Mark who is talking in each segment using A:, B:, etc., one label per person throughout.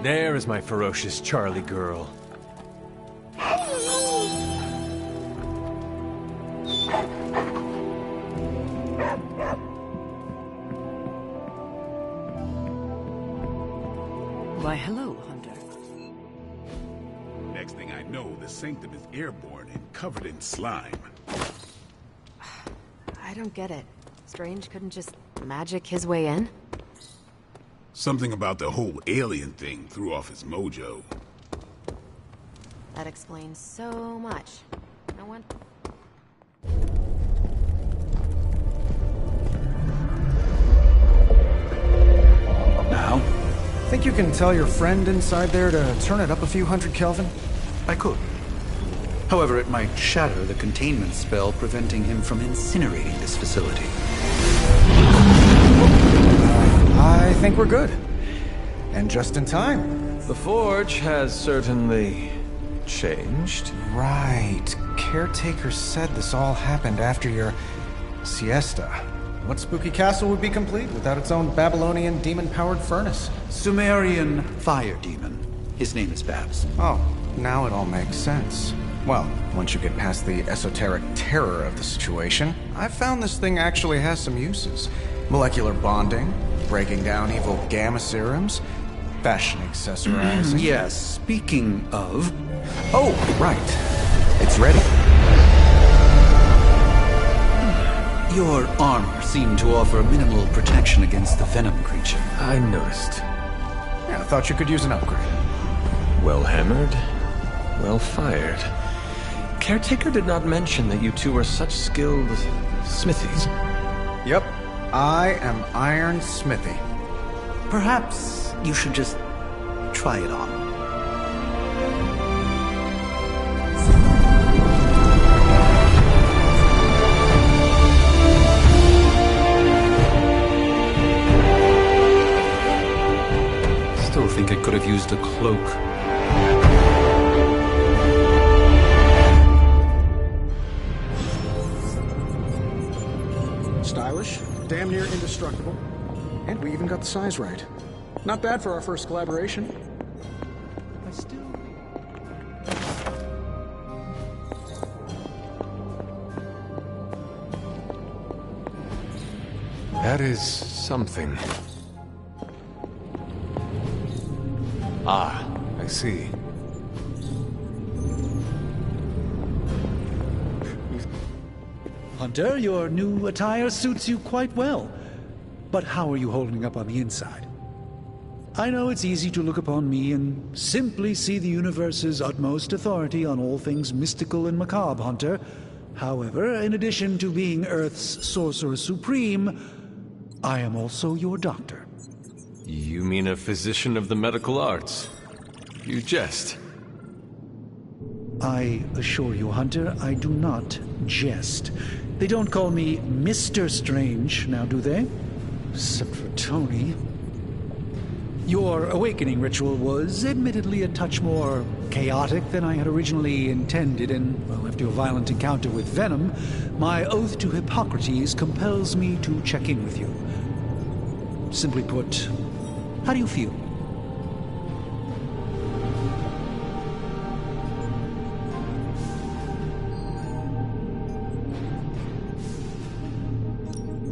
A: There is my ferocious Charlie girl.
B: Why, hello, Hunter.
C: Next thing I know, the Sanctum is airborne and covered in slime.
D: I don't get it. Strange couldn't just magic his way in?
C: Something about the whole alien thing threw off his mojo.
D: That explains so much. No one...
E: Now?
F: Think you can tell your friend inside there to turn it up a few hundred Kelvin?
E: I could. However, it might shatter the containment spell preventing him from incinerating this facility.
F: I think we're good. And just in time.
A: The Forge has certainly changed.
F: Right. Caretaker said this all happened after your siesta. What spooky castle would be complete without its own Babylonian demon-powered furnace?
E: Sumerian fire demon. His name is Babs.
F: Oh, now it all makes sense. Well, once you get past the esoteric terror of the situation, I've found this thing actually has some uses. Molecular bonding, breaking down evil gamma serums, fashion accessorizing.
E: Yes, speaking of...
F: Oh, right. It's ready.
E: Your armor seemed to offer minimal protection against the venom creature.
A: I noticed.
F: Yeah, I thought you could use an upgrade.
A: Well hammered, well fired. Caretaker did not mention that you two are such skilled smithies.
F: Yep, I am Iron Smithy.
E: Perhaps you should just try it on. Still think it could have used a cloak.
F: Stylish, damn near indestructible, and we even got the size right. Not bad for our first collaboration.
E: I still...
A: That is something. Ah, I see.
G: Hunter, your new attire suits you quite well. But how are you holding up on the inside? I know it's easy to look upon me and simply see the universe's utmost authority on all things mystical and macabre, Hunter. However, in addition to being Earth's Sorcerer Supreme, I am also your doctor.
A: You mean a physician of the medical arts? You jest.
G: I assure you, Hunter, I do not jest. They don't call me Mr. Strange, now do they? Except for Tony. Your awakening ritual was admittedly a touch more chaotic than I had originally intended, and, well, after a violent encounter with Venom, my oath to Hippocrates compels me to check in with you. Simply put, how do you feel?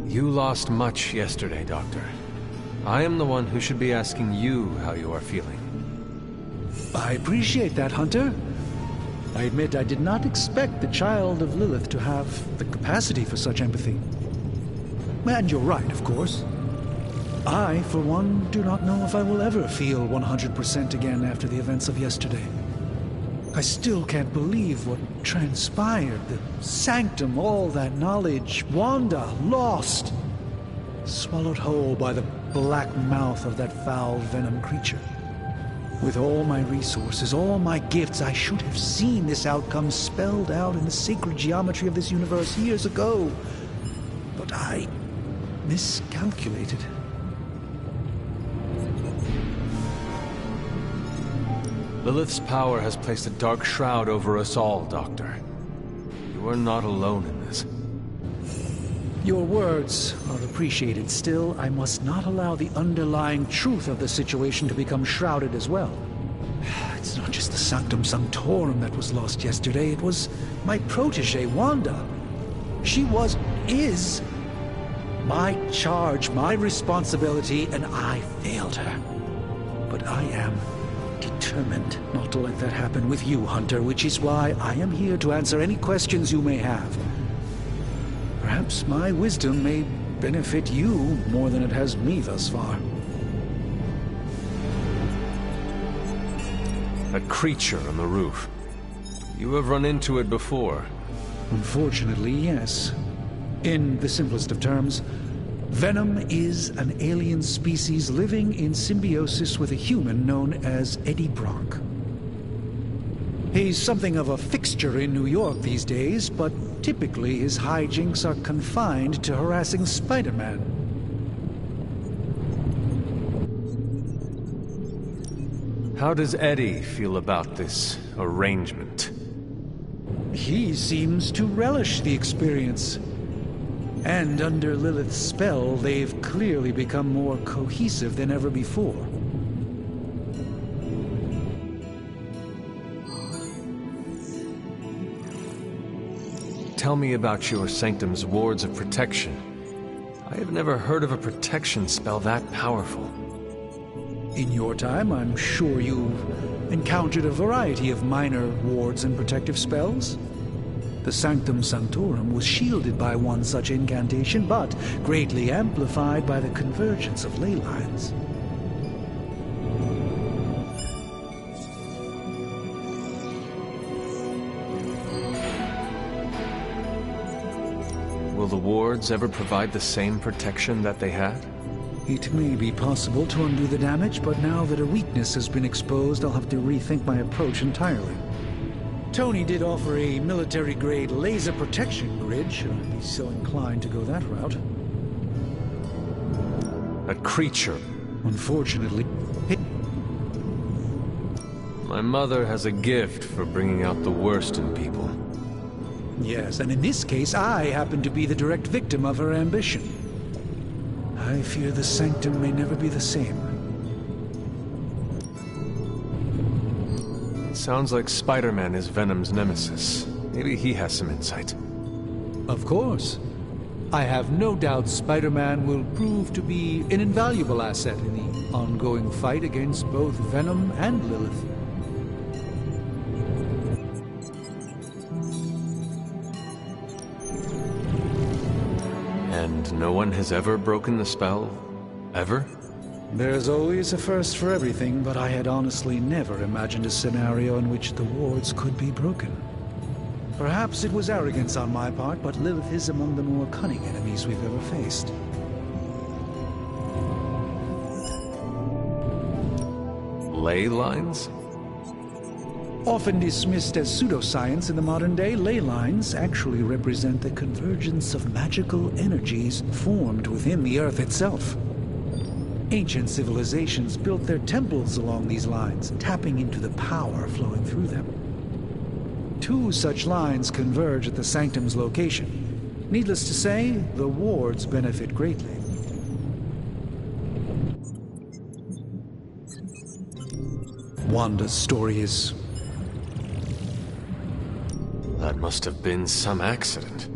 A: You lost much yesterday, Doctor. I am the one who should be asking you how you are feeling.
G: I appreciate that, Hunter. I admit I did not expect the child of Lilith to have the capacity for such empathy. And you're right, of course. I, for one, do not know if I will ever feel 100% again after the events of yesterday. I still can't believe what transpired. The Sanctum, all that knowledge, Wanda, lost. Swallowed whole by the black mouth of that foul venom creature. With all my resources, all my gifts, I should have seen this outcome spelled out in the sacred geometry of this universe years ago. But I miscalculated.
A: Lilith's power has placed a dark shroud over us all, Doctor. You are not alone in this.
G: Your words are appreciated. Still, I must not allow the underlying truth of the situation to become shrouded as well. It's not just the Sanctum Sanctorum that was lost yesterday. It was my protege, Wanda. She is my charge, my responsibility, and I failed her. But I am determined not to let that happen with you, Hunter, which is why I am here to answer any questions you may have. Perhaps my wisdom may benefit you more than it has me thus far.
A: That creature on the roof. You have run into it before.
G: Unfortunately, yes. In the simplest of terms, Venom is an alien species living in symbiosis with a human known as Eddie Brock. He's something of a fixture in New York these days, but typically his hijinks are confined to harassing Spider-Man.
A: How does Eddie feel about this arrangement?
G: He seems to relish the experience. And under Lilith's spell, they've clearly become more cohesive than ever before.
A: Tell me about your Sanctum's wards of protection. I have never heard of a protection spell that powerful.
G: In your time, I'm sure you've encountered a variety of minor wards and protective spells. The Sanctum Sanctorum was shielded by one such incantation, but greatly amplified by the convergence of ley lines.
A: Will the wards ever provide the same protection that they had?
G: It may be possible to undo the damage, but now that a weakness has been exposed, I'll have to rethink my approach entirely. Tony did offer a military-grade laser protection grid, should I be so inclined to go that route.
A: A creature.
G: Unfortunately, it...
A: My mother has a gift for bringing out the worst in people.
G: Yes, and in this case, I happen to be the direct victim of her ambition. I fear the Sanctum may never be the same.
A: Sounds like Spider-Man is Venom's nemesis. Maybe he has some insight.
G: Of course. I have no doubt Spider-Man will prove to be an invaluable asset in the ongoing fight against both Venom and Lilith.
A: And no one has ever broken the spell? Ever?
G: There's always a first for everything, but I had honestly never imagined a scenario in which the wards could be broken. Perhaps it was arrogance on my part, but Lilith is among the more cunning enemies we've ever faced.
A: Ley lines?
G: Often dismissed as pseudoscience in the modern day, ley lines actually represent the convergence of magical energies formed within the Earth itself. Ancient civilizations built their temples along these lines, tapping into the power flowing through them. 2 such lines converge at the Sanctum's location. Needless to say, the wards benefit greatly. Wanda's story is...
A: That must have been some accident.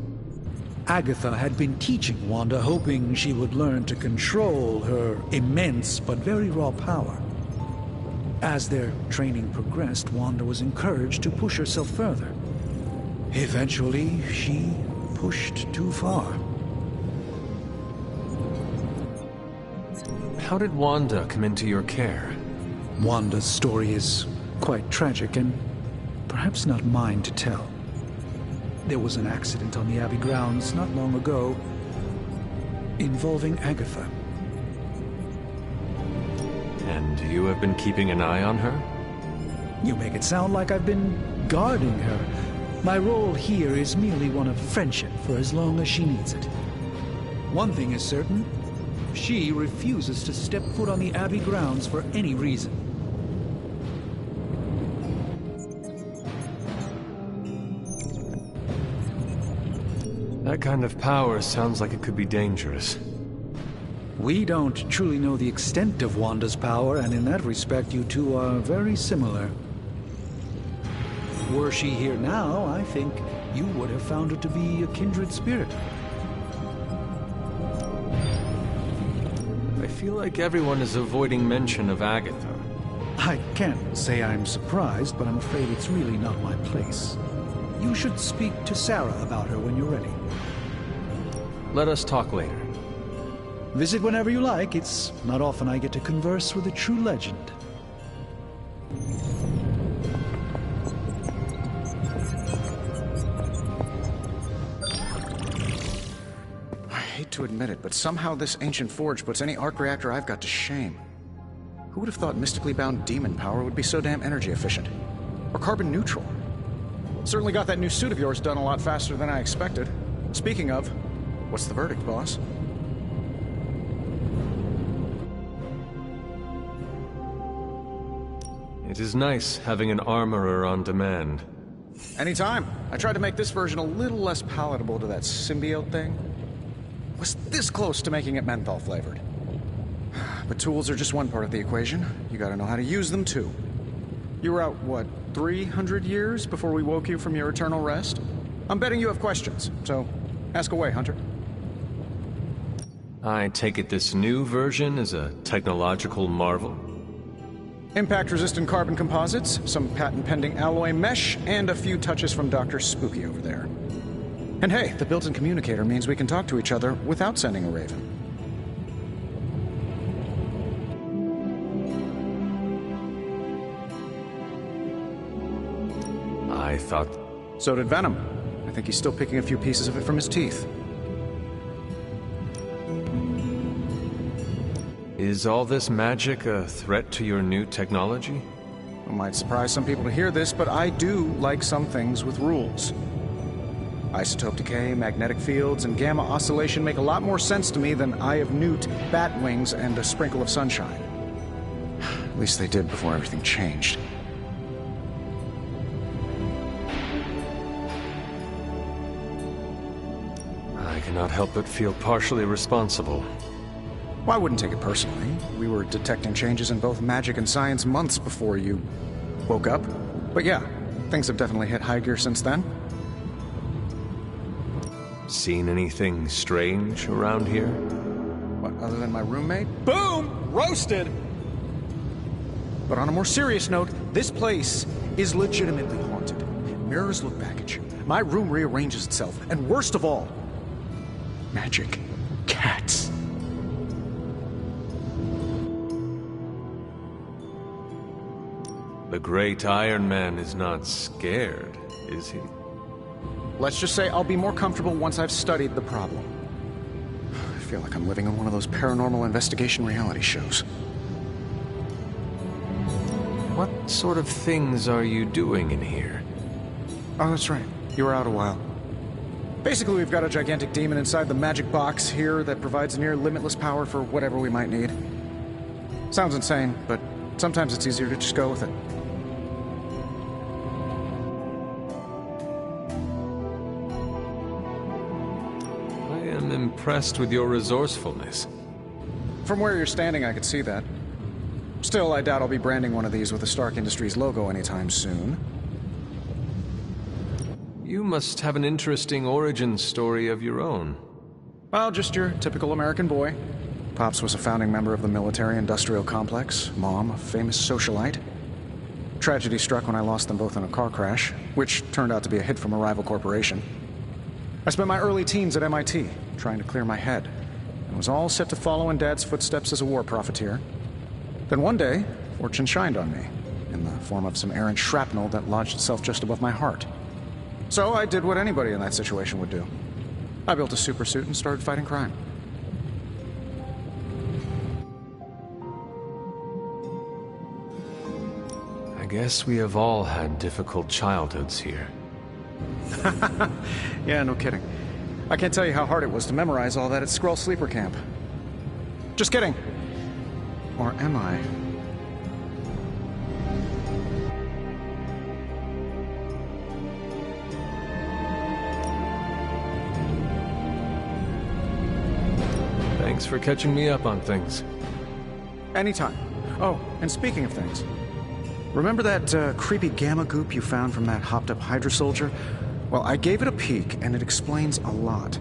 G: Agatha had been teaching Wanda, hoping she would learn to control her immense but very raw power. As their training progressed, Wanda was encouraged to push herself further. Eventually, she pushed too far.
A: How did Wanda come into your care?
G: Wanda's story is quite tragic and perhaps not mine to tell. There was an accident on the Abbey grounds not long ago involving Agatha.
A: And you have been keeping an eye on her?
G: You make it sound like I've been guarding her. My role here is merely one of friendship for as long as she needs it. One thing is certain, she refuses to step foot on the Abbey grounds for any reason.
A: That That kind of power sounds like it could be dangerous.
G: We don't truly know the extent of Wanda's power, and in that respect, you two are very similar. Were she here now, I think you would have found her to be a kindred spirit.
A: I feel like everyone is avoiding mention of Agatha.
G: I can't say I'm surprised, but I'm afraid it's really not my place. You should speak to Sarah about her when you're ready.
A: Let us talk later.
G: Visit whenever you like. It's not often I get to converse with a true legend.
F: I hate to admit it, but somehow this ancient forge puts any arc reactor I've got to shame. Who would have thought mystically bound demon power would be so damn energy efficient? Or carbon neutral? Certainly got that new suit of yours done a lot faster than I expected. Speaking of, what's the verdict, boss?
A: It is nice having an armorer on demand.
F: Anytime. I tried to make this version a little less palatable to that symbiote thing. Was this close to making it menthol flavored. But tools are just one part of the equation. You gotta know how to use them too. You were out, what, 300 years before we woke you from your eternal rest? I'm betting you have questions, so ask away, Hunter.
A: I take it this new version is a technological marvel?
F: Impact-resistant carbon composites, some patent-pending alloy mesh, and a few touches from Dr. Spooky over there. And hey, the built-in communicator means we can talk to each other without sending a raven.
A: I thought...
F: So did Venom. I think he's still picking a few pieces of it from his teeth.
A: Is all this magic a threat to your new technology?
F: It might surprise some people to hear this, but I do like some things with rules. Isotope decay, magnetic fields, and gamma oscillation make a lot more sense to me than Eye of Newt, bat wings, and a sprinkle of sunshine. At least they did before everything changed.
A: I cannot help but feel partially responsible.
F: Well, I wouldn't take it personally. We were detecting changes in both magic and science months before you woke up. But yeah, things have definitely hit high gear since then.
A: Seen anything strange around here?
F: What, other than my roommate? Boom! Roasted! But on a more serious note, this place is legitimately haunted. Mirrors look back at you. My room rearranges itself. And worst of all, magic cats.
A: The great Iron Man is not scared, is he?
F: Let's just say I'll be more comfortable once I've studied the problem. I feel like I'm living in one of those paranormal investigation reality shows.
A: What sort of things are you doing in here?
F: Oh, that's right. You were out a while. Basically, we've got a gigantic demon inside the magic box here that provides near limitless power for whatever we might need. Sounds insane, but sometimes it's easier to just go with it.
A: I am impressed with your resourcefulness.
F: From where you're standing, I could see that. Still, I doubt I'll be branding one of these with the Stark Industries logo anytime soon.
A: You must have an interesting origin story of your own.
F: Well, just your typical American boy. Pops was a founding member of the military-industrial complex. Mom, a famous socialite. Tragedy struck when I lost them both in a car crash, which turned out to be a hit from a rival corporation. I spent my early teens at MIT, trying to clear my head, and was all set to follow in Dad's footsteps as a war profiteer. Then one day, fortune shined on me, in the form of some errant shrapnel that lodged itself just above my heart. So I did what anybody in that situation would do. I built a supersuit and started fighting crime.
A: I guess we have all had difficult childhoods here.
F: Yeah, no kidding. I can't tell you how hard it was to memorize all that at Skrull Sleeper Camp. Just kidding. Or am I?
A: Thanks for catching me up on things.
F: Anytime. Oh, and speaking of things, remember that creepy gamma goop you found from that hopped-up Hydra soldier? Well, I gave it a peek, and it explains a lot.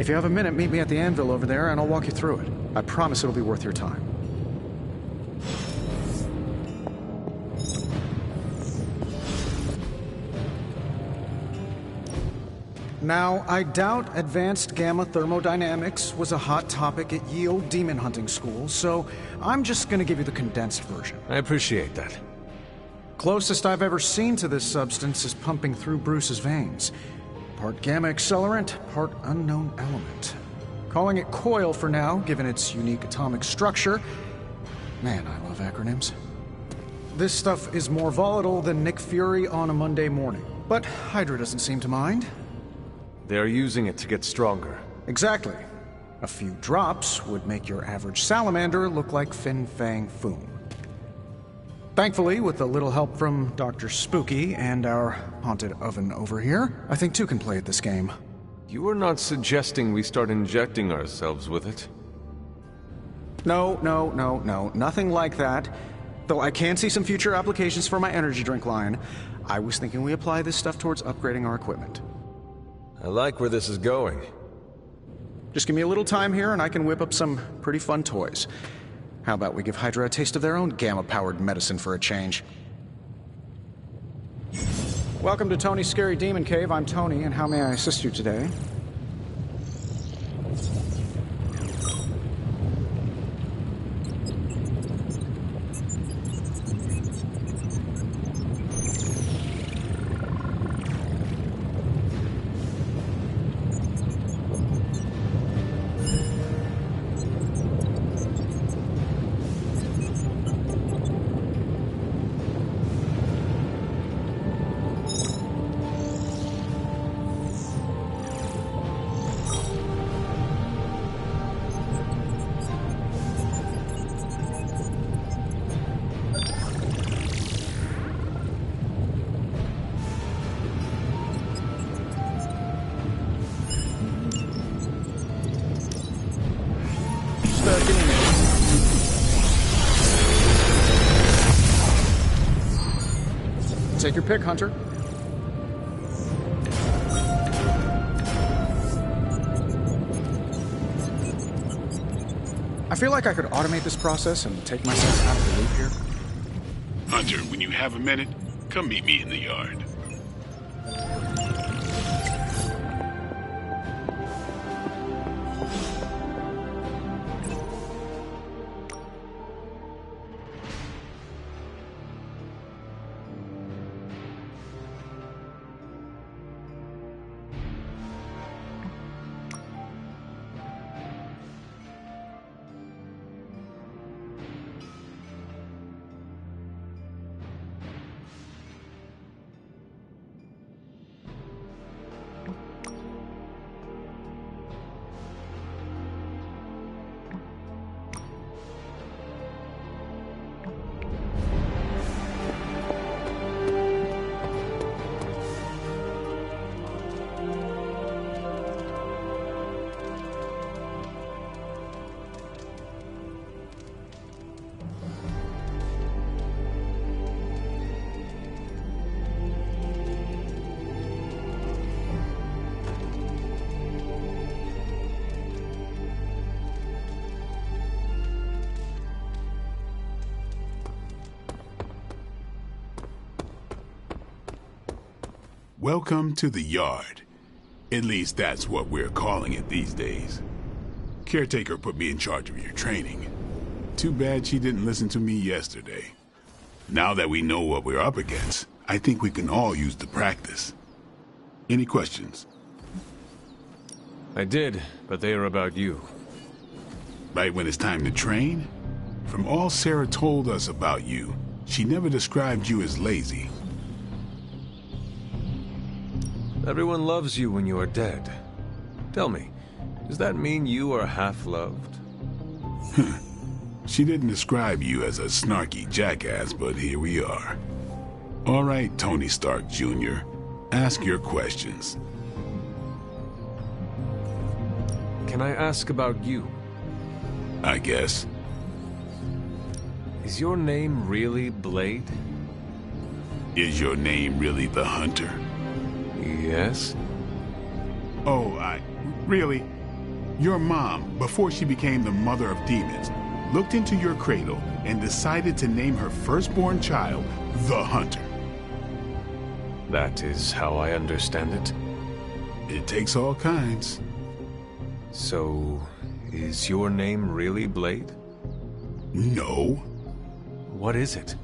F: If you have a minute, meet me at the anvil over there, and I'll walk you through it. I promise it'll be worth your time. Now, I doubt advanced gamma thermodynamics was a hot topic at ye old demon hunting school, so I'm just gonna give you the condensed version.
A: I appreciate that.
F: Closest I've ever seen to this substance is pumping through Bruce's veins. Part gamma accelerant, part unknown element. Calling it coil for now, given its unique atomic structure. Man, I love acronyms. This stuff is more volatile than Nick Fury on a Monday morning, but Hydra doesn't seem to mind.
A: They're using it to get stronger.
F: Exactly. A few drops would make your average salamander look like Fin Fang Foom. Thankfully, with a little help from Dr. Spooky and our haunted oven over here, I think two can play at this game.
A: You are not suggesting we start injecting ourselves with it?
F: No, nothing like that. Though I can see some future applications for my energy drink line. I was thinking we apply this stuff towards upgrading our equipment.
A: I like where this is going.
F: Just give me a little time here and I can whip up some pretty fun toys. How about we give Hydra a taste of their own gamma-powered medicine for a change? Welcome to Tony's Scary Demon Cave. I'm Tony, and how may I assist you today? Take your pick, Hunter. I feel like I could automate this process and take myself out of the loop here.
C: Hunter, when you have a minute, come meet me in the yard. Welcome to the yard. At least that's what we're calling it these days. Caretaker put me in charge of your training. Too bad she didn't listen to me yesterday. Now that we know what we're up against, I think we can all use the practice. Any questions?
A: I did, but they are about you.
C: Right when it's time to train? From all Sarah told us about you, she never described you as lazy.
A: Everyone loves you when you are dead. Tell me, does that mean you are half-loved?
C: She didn't describe you as a snarky jackass, but here we are. All right, Tony Stark Jr., ask your questions.
A: Can I ask about you?
C: I guess.
A: Is your name really Blade?
C: Is your name really the Hunter?
A: Yes.
C: Oh, really? Your mom, before she became the mother of demons, looked into your cradle and decided to name her firstborn child the Hunter.
A: That is how I understand it.
C: It takes all kinds.
A: So, is your name really Blade?
C: No,
A: What is it?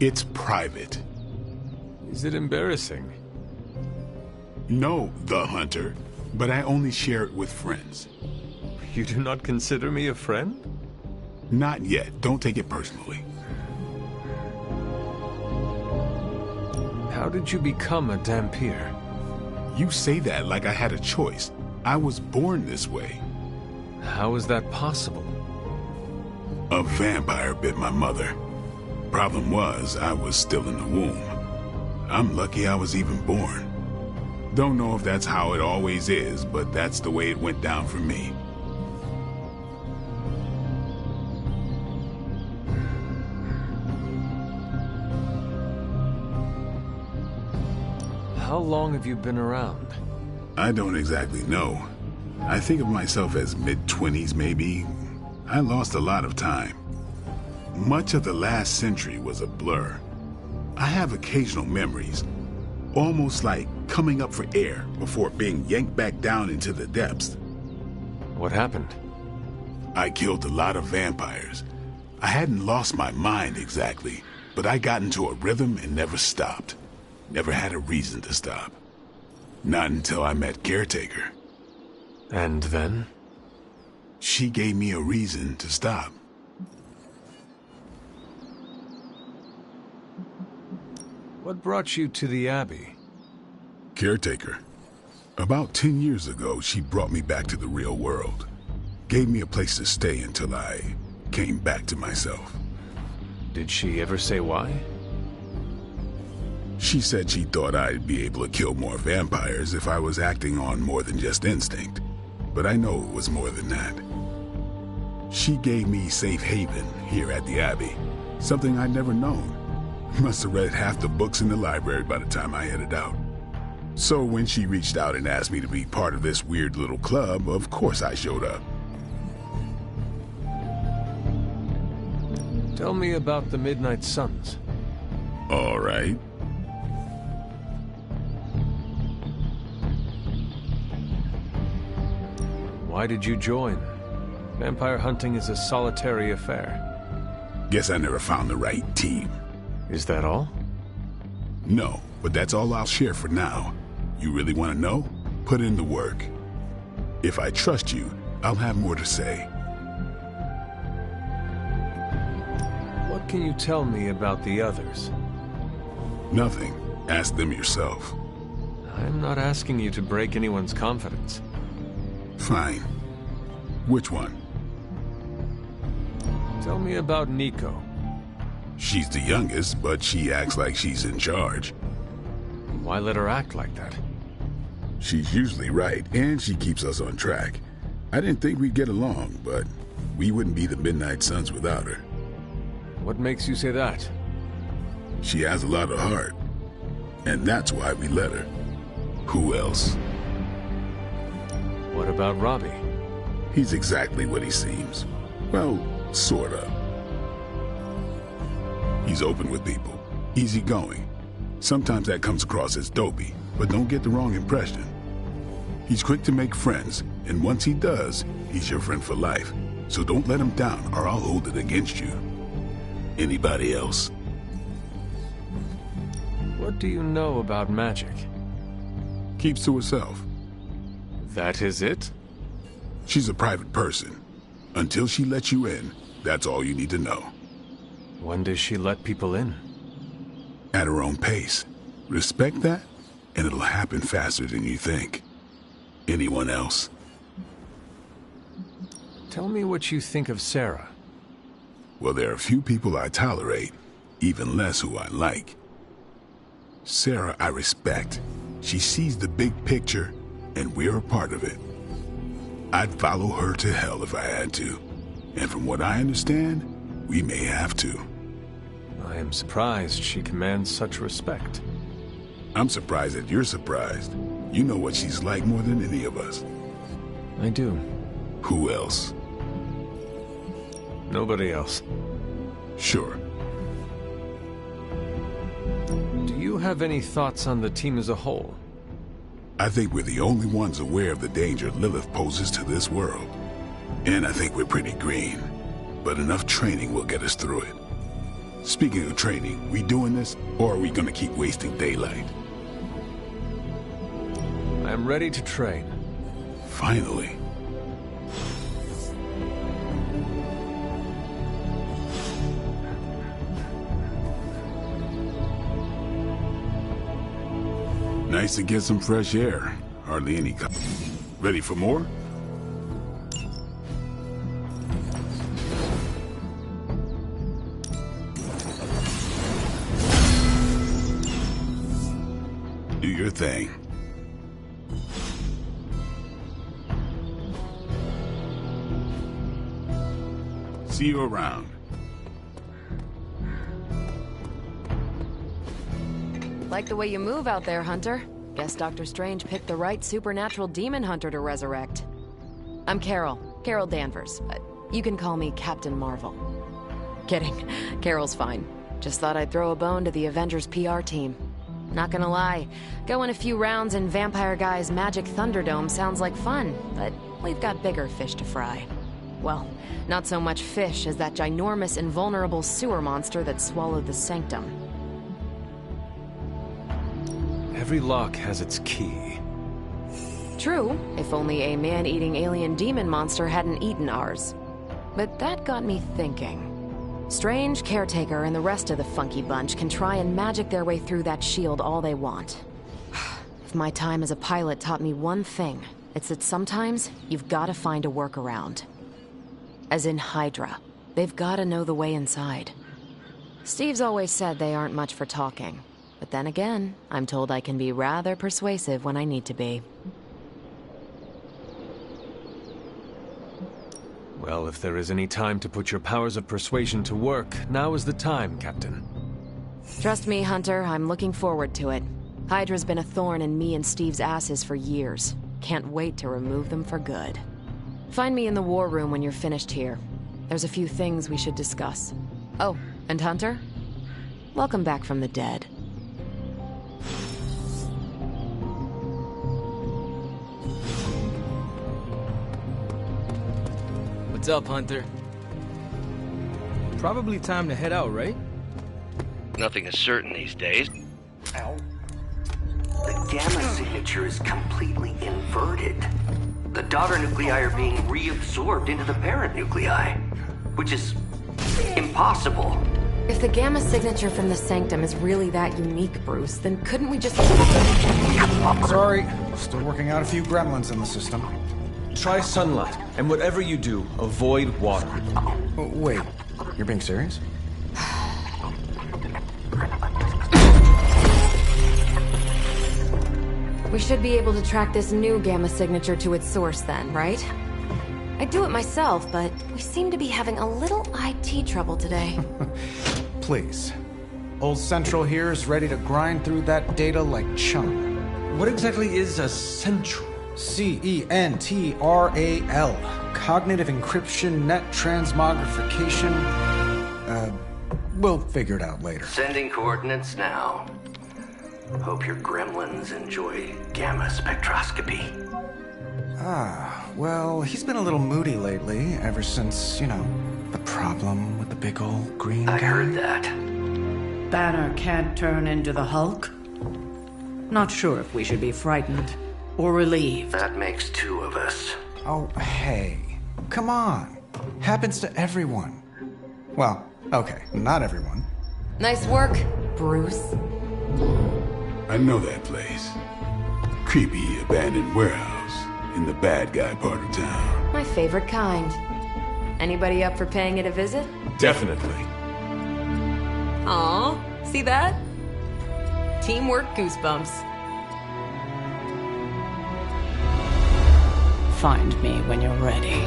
C: it's private.
A: Is it embarrassing?
C: No, the Hunter, but I only share it with friends.
A: You do not consider me a friend?
C: Not yet. Don't take it personally.
A: How did you become a Dhampir?
C: You say that like I had a choice. I was born this way.
A: How is that possible?
C: A vampire bit my mother. Problem was, I was still in the womb. I'm lucky I was even born. Don't know if that's how it always is, but that's the way it went down for me.
A: How long have you been around?
C: I don't exactly know. I think of myself as mid-20s, maybe. I lost a lot of time. Much of the last century was a blur. I have occasional memories, almost like coming up for air before being yanked back down into the depths.
A: What happened?
C: I killed a lot of vampires. I hadn't lost my mind exactly, but I got into a rhythm and never stopped. Never had a reason to stop. Not until I met Caretaker.
A: And then?
C: She gave me a reason to stop.
A: What brought you to the Abbey?
C: Caretaker. About 10 years ago, she brought me back to the real world. Gave me a place to stay until I came back to myself.
A: Did she ever say why?
C: She said she thought I'd be able to kill more vampires if I was acting on more than just instinct. But I know it was more than that. She gave me safe haven here at the Abbey. Something I'd never known. Must have read half the books in the library by the time I headed out. So when she reached out and asked me to be part of this weird little club, of course I showed up.
A: Tell me about the Midnight Suns.
C: All right.
A: Why did you join? Vampire hunting is a solitary affair.
C: Guess I never found the right team.
A: Is that all?
C: No, but that's all I'll share for now. You really want to know? Put in the work. If I trust you, I'll have more to say.
A: What can you tell me about the others?
C: Nothing. Ask them yourself.
A: I'm not asking you to break anyone's confidence.
C: Fine. Which one?
A: Tell me about Nico.
C: She's the youngest, but she acts like she's in charge.
A: Why let her act like that?
C: She's usually right, and she keeps us on track. I didn't think we'd get along, but we wouldn't be the Midnight Suns without her.
A: What makes you say that?
C: She has a lot of heart, and that's why we let her. Who else?
A: What about Robbie?
C: He's exactly what he seems. Well, sorta. He's open with people, easygoing. Sometimes that comes across as dopey, but don't get the wrong impression. He's quick to make friends, and once he does, he's your friend for life. So don't let him down, or I'll hold it against you. Anybody else?
A: What do you know about magic?
C: Keeps to herself.
A: That is it?
C: She's a private person. Until she lets you in, that's all you need to know.
A: When does she let people in?
C: At her own pace. Respect that, and it'll happen faster than you think. Anyone else?
A: Tell me what you think of Sarah.
C: Well, there are a few people I tolerate, even less who I like. Sarah I respect. She sees the big picture, and we're a part of it. I'd follow her to hell if I had to. And from what I understand, we may have to.
A: I am surprised she commands such respect.
C: I'm surprised that you're surprised. You know what she's like more than any of us.
A: I do.
C: Who else?
A: Nobody else.
C: Sure.
A: Do you have any thoughts on the team as a whole?
C: I think we're the only ones aware of the danger Lilith poses to this world. And I think we're pretty green. But enough training will get us through it. Speaking of training, we doing this, or are we gonna keep wasting daylight?
A: I am ready to train.
C: Finally. Nice to get some fresh air. Hardly any Ready for more? Do your thing. See you around.
D: Like the way you move out there, Hunter. Guess Dr. Strange picked the right supernatural demon hunter to resurrect. I'm Carol Danvers. You can call me Captain Marvel. Kidding. Carol's fine. Just thought I'd throw a bone to the Avengers PR team. Not gonna lie, going a few rounds in Vampire Guy's Magic Thunderdome sounds like fun, but we've got bigger fish to fry. Well, not so much fish as that ginormous invulnerable sewer monster that swallowed the Sanctum.
A: Every lock has its key.
D: True, if only a man-eating alien demon monster hadn't eaten ours. But that got me thinking. Strange, Caretaker, and the rest of the funky bunch can try and magic their way through that shield all they want. If my time as a pilot taught me one thing, it's that sometimes you've got to find a workaround. As in Hydra. They've got to know the way inside. Steve's always said they aren't much for talking. But then again, I'm told I can be rather persuasive when I need to be.
A: Well, if there is any time to put your powers of persuasion to work, now is the time, Captain.
D: Trust me, Hunter, I'm looking forward to it. Hydra's been a thorn in me and Steve's asses for years. Can't wait to remove them for good. Find me in the war room when you're finished here. There's a few things we should discuss. Oh, and Hunter? Welcome back from the dead.
B: What's up, Hunter? Probably time to head out, right?
H: Nothing is certain these days.
I: Ow. The gamma signature is completely inverted. The daughter nuclei are being reabsorbed into the parent nuclei, which is impossible.
D: If the gamma signature from the Sanctum is really that unique, Bruce, then couldn't we just...
F: Sorry, still working out a few gremlins in the system.
A: Try sunlight, and whatever you do, avoid water.
F: Oh, wait, you're being serious?
D: We should be able to track this new gamma signature to its source then, right? I'd do it myself, but we seem to be having a little IT trouble today.
F: Please. Old Central here is ready to grind through that data like chum.
A: What exactly is a central?
F: CENTRAL. Cognitive encryption, net transmogrification. We'll figure it out later.
I: Sending coordinates now. Hope your gremlins enjoy gamma spectroscopy.
F: Well, he's been a little moody lately, ever since, you know, the problem with the big old green guy.
I: I heard that.
J: Banner can't turn into the Hulk? Not sure if we should be frightened or relieved.
I: That makes two of us.
F: Oh, hey. Come on. Happens to everyone. Well, okay, not everyone.
D: Nice work, Bruce.
C: I know that place. Creepy abandoned warehouse in the bad guy part of town.
D: My favorite kind. Anybody up for paying it a visit?
A: Definitely.
D: Aw, see that? Teamwork goosebumps.
J: Find me when you're ready.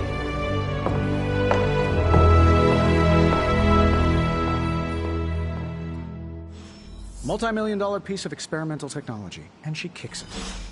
F: Multi-million-dollar piece of experimental technology, and she kicks it.